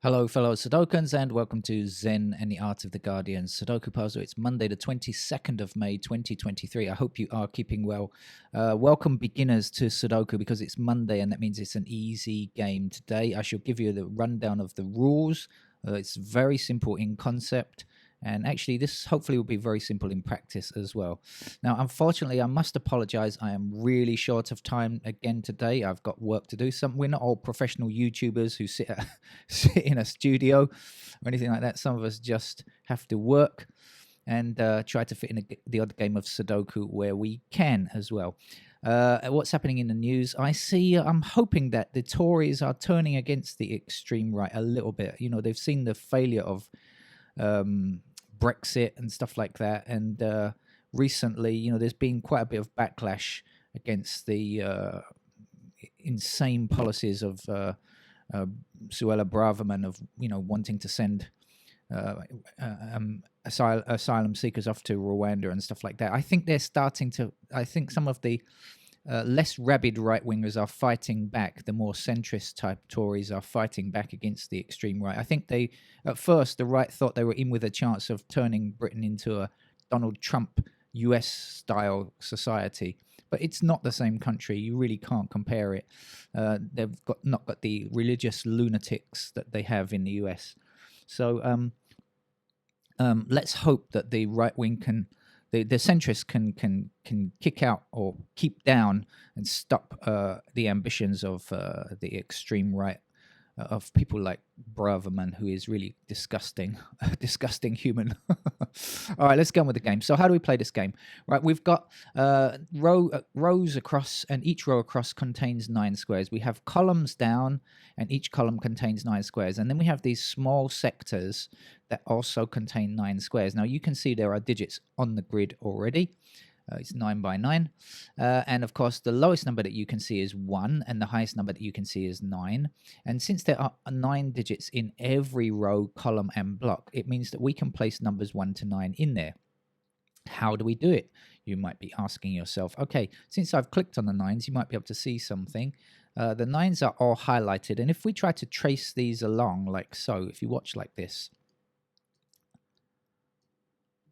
Hello, fellow Sudokans, and welcome to Zen and the Art of the Guardian Sudoku Puzzle. It's Monday, the 22nd of May, 2023. I hope you are keeping well. Welcome, beginners, to Sudoku because it's Monday and that means it's an easy game today. I shall give you the rundown of the rules. It's very simple in concept. And actually, this hopefully will be very simple in practice as well. Now, unfortunately, I must apologize. I am really short of time again today. I've got work to do. We're not all professional YouTubers who sit in a studio or anything like that. Some of us just have to work and try to fit in the odd game of Sudoku where we can as well. What's happening in the news? I'm hoping that the Tories are turning against the extreme right a little bit. You know, they've seen the failure of Brexit and stuff like that, and recently, you know, there's been quite a bit of backlash against the insane policies of Suella Braverman of, you know, wanting to send asylum seekers off to Rwanda and stuff like that. I think they're starting to. I think some of the less rabid right-wingers are fighting back. The more centrist type Tories are fighting back against the extreme right. I think at first, the right thought they were in with a chance of turning Britain into a Donald Trump US-style society. But it's not the same country. You really can't compare it. They've not got the religious lunatics that they have in the US. So let's hope that the right wing the centrists can kick out or keep down and stop the ambitions of the extreme right of people like Braverman, who is really disgusting, disgusting human. All right, let's go on with the game. So how do we play this game? Right, we've got rows across, and each row across contains 9 squares. We have columns down, and each column contains 9 squares. And then we have these small sectors that also contain 9 squares. Now you can see there are digits on the grid already. It's 9 by 9. And of course, the lowest number that you can see is 1, and the highest number that you can see is 9. And since there are 9 digits in every row, column, and block, it means that we can place numbers 1 to 9 in there. How do we do it? You might be asking yourself, okay, since I've clicked on the 9s, you might be able to see something. The 9s are all highlighted. And if we try to trace these along like so, if you watch like this,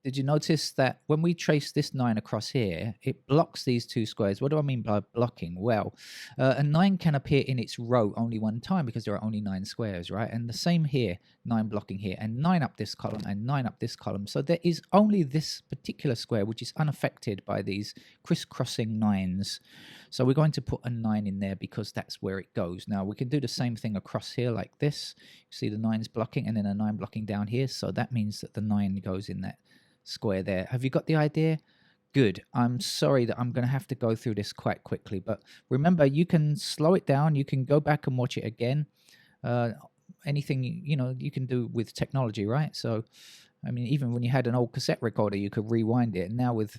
did you notice that when we trace this 9 across here, it blocks these 2 squares? What do I mean by blocking? Well, a 9 can appear in its row only one time because there are only 9 squares, right? And the same here, 9 blocking here, and 9 up this column, and 9 up this column. So there is only this particular square which is unaffected by these crisscrossing 9s. So we're going to put a 9 in there because that's where it goes. Now, we can do the same thing across here like this. You see the 9's blocking and then a 9 blocking down here. So that means that the 9 goes in that square there. Have you got the idea? Good. I'm sorry that I'm going to have to go through this quite quickly, but remember, you can slow it down. You can go back and watch it again. Anything, you know, you can do with technology, right? So, I mean, even when you had an old cassette recorder, you could rewind it. And now with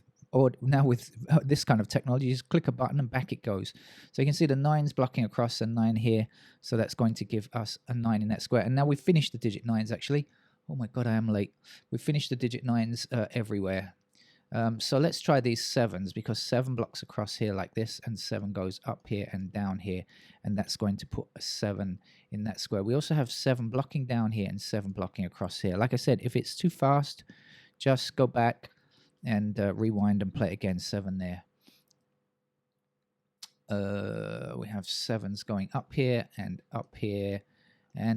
this kind of technology, you just click a button and back it goes. So you can see the 9's blocking across and 9 here. So that's going to give us a 9 in that square. And now we've finished the digit 9's actually. Oh my God, I am late. We've finished the digit 9's everywhere. So let's try these 7's because 7 blocks across here like this and 7 goes up here and down here. And that's going to put a 7 in that square. We also have 7 blocking down here and 7 blocking across here. Like I said, if it's too fast, just go back and rewind and play it again. 7 there. We have 7's going up here and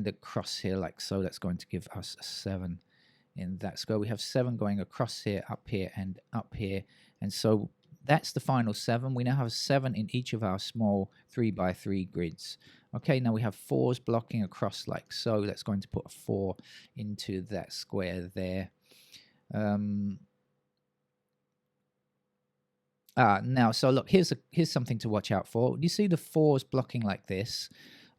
across here like so. That's going to give us a 7 in that square. We have 7 going across here, up here, and up here. And so that's the final 7. We now have 7 in each of our small 3 by 3 grids. Okay, now we have 4's blocking across like so. That's going to put a 4 into that square there. Now, so look, here's something to watch out for. You see the 4's blocking like this.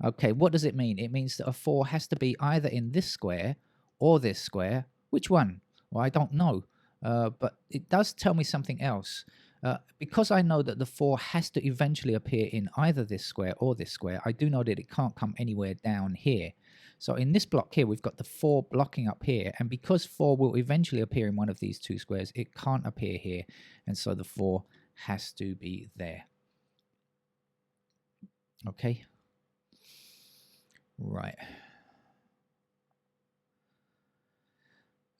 Okay, what does it mean? It means that a 4 has to be either in this square or this square. Which one? Well, I don't know. But it does tell me something else. Because I know that the 4 has to eventually appear in either this square or this square, I do know that it can't come anywhere down here. So in this block here, we've got the 4 blocking up here. And because 4 will eventually appear in one of these 2 squares, it can't appear here. And so the 4 has to be there. Okay. Right.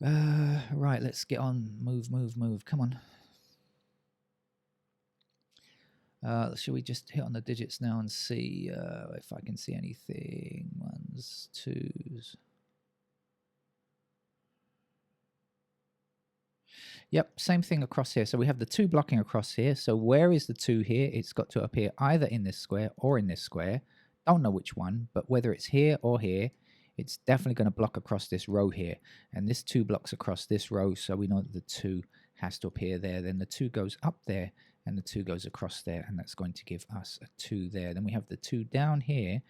Right, let's get on. Move, move, move. Come on. Shall we just hit on the digits now and see if I can see anything? Ones, twos. Yep, same thing across here. So we have the 2 blocking across here. So where is the 2 here? It's got to appear either in this square or in this square. Don't know which one, but whether it's here or here, it's definitely going to block across this row here. And this 2 blocks across this row, so we know that the 2 has to appear there. Then the 2 goes up there, and the 2 goes across there, and that's going to give us a 2 there. Then we have the 2 down here,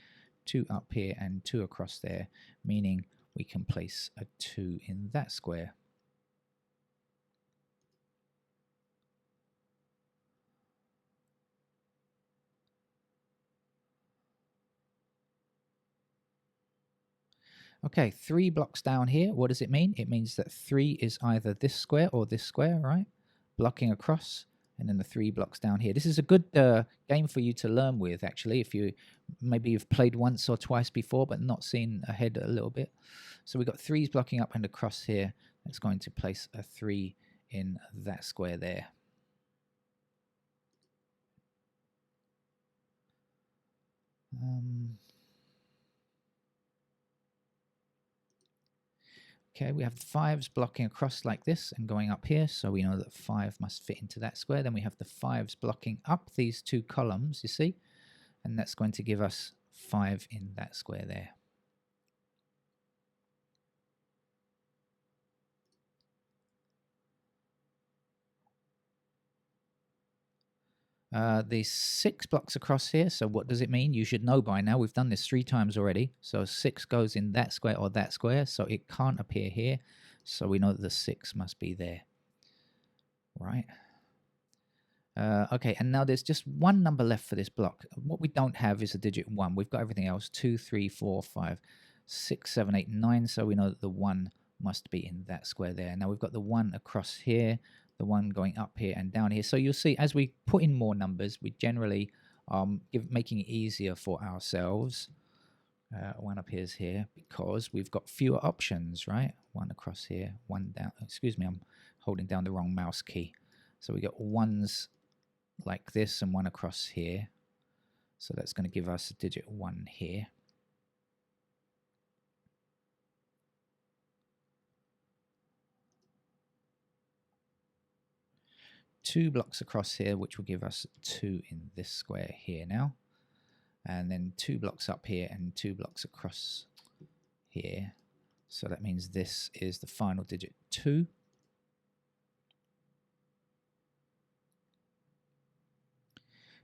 2 up here, and 2 across there, meaning we can place a 2 in that square. Okay, 3 blocks down here. What does it mean? It means that 3 is either this square or this square, right? Blocking across, and then the 3 blocks down here. This is a good game for you to learn with, actually, if you maybe you've played once or twice before but not seen ahead a little bit. So we've got 3s blocking up and across here. That's going to place a 3 in that square there. Okay, we have 5s blocking across like this and going up here, so we know that 5 must fit into that square. Then we have the 5s blocking up these 2 columns, you see, and that's going to give us 5 in that square there. The 6 blocks across here, so what does it mean? You should know by now. We've done this 3 times already. So 6 goes in that square or that square, so it can't appear here. So we know that the 6 must be there. Right. Okay, and now there's just one number left for this block. What we don't have is a digit 1. We've got everything else, 2, 3, 4, 5, 6, 7, 8, 9. So we know that the 1 must be in that square there. Now we've got the 1 across here, the 1 going up here and down here. So you'll see as we put in more numbers, we generally making it easier for ourselves. 1 appears here because we've got fewer options, right? 1 across here, 1 down. Excuse me, I'm holding down the wrong mouse key. So we got 1s like this and 1 across here. So that's going to give us a digit 1 here. Two blocks across here, which will give us 2 in this square here now. And then 2 blocks up here and 2 blocks across here. So that means this is the final digit 2.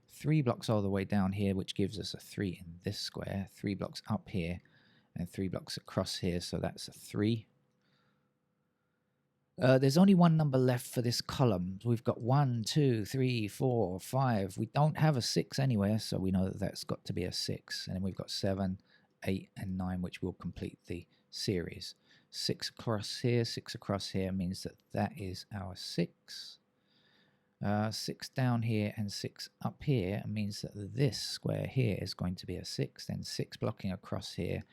Three blocks all the way down here, which gives us a 3 in this square. 3 blocks up here and 3 blocks across here, so that's a 3. There's only one number left for this column. We've got 1, 2, 3, 4, 5. We don't have a 6 anywhere, so we know that that's got to be a 6. And then we've got 7, 8, and 9, which will complete the series. 6 across here, 6 across here means that that is our 6. 6 down here and 6 up here means that this square here is going to be a 6. Then 6 blocking across here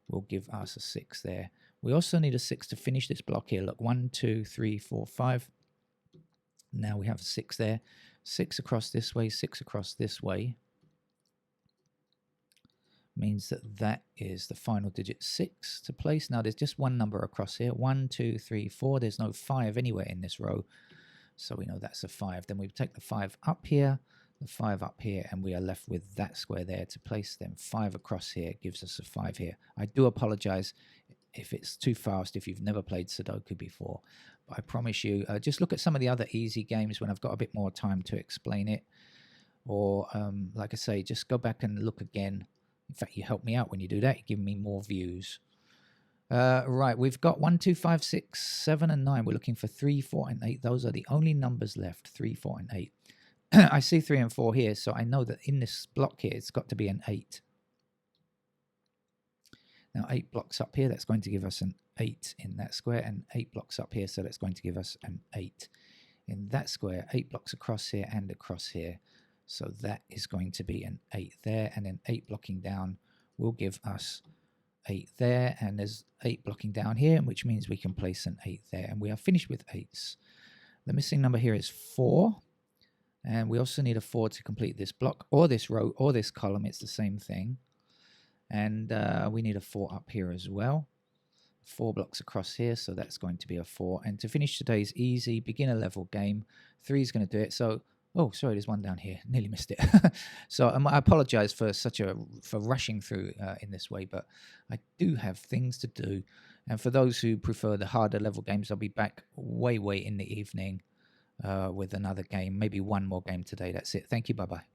will give us a 6 there. We also need a 6 to finish this block here. Look, 1, 2, 3, 4, 5. Now we have a 6 there. 6 across this way, 6 across this way. Means that that is the final digit 6 to place. Now there's just one number across here. 1, 2, 3, 4. There's no 5 anywhere in this row. So we know that's a 5. Then we take the 5 up here, the 5 up here, and we are left with that square there to place. Then 5 across here gives us a 5 here. I do apologize if it's too fast, if you've never played Sudoku before. But I promise you, just look at some of the other easy games when I've got a bit more time to explain it. Or, like I say, just go back and look again. In fact, you help me out when you do that. You give me more views. Right, we've got 1, 2, 5, 6, 7, and 9. We're looking for 3, 4, and 8. Those are the only numbers left, 3, 4, and 8. I see 3 and 4 here, so I know that in this block here, it's got to be an 8. Now 8 blocks up here, that's going to give us an 8 in that square, and 8 blocks up here, so that's going to give us an 8 in that square. 8 blocks across here and across here, so that is going to be an 8 there, and then 8 blocking down will give us 8 there, and there's 8 blocking down here, which means we can place an 8 there, and we are finished with 8s. The missing number here is 4, and we also need a 4 to complete this block, or this row, or this column. It's the same thing. And we need a 4 up here as well. 4 blocks across here, so that's going to be a 4. And to finish today's easy beginner level game, 3 is going to do it. So, oh, sorry, there's one down here. Nearly missed it. So I apologize for rushing through in this way, but I do have things to do. And for those who prefer the harder level games, I'll be back way in the evening with another game, maybe one more game today. That's it. Thank you. Bye-bye.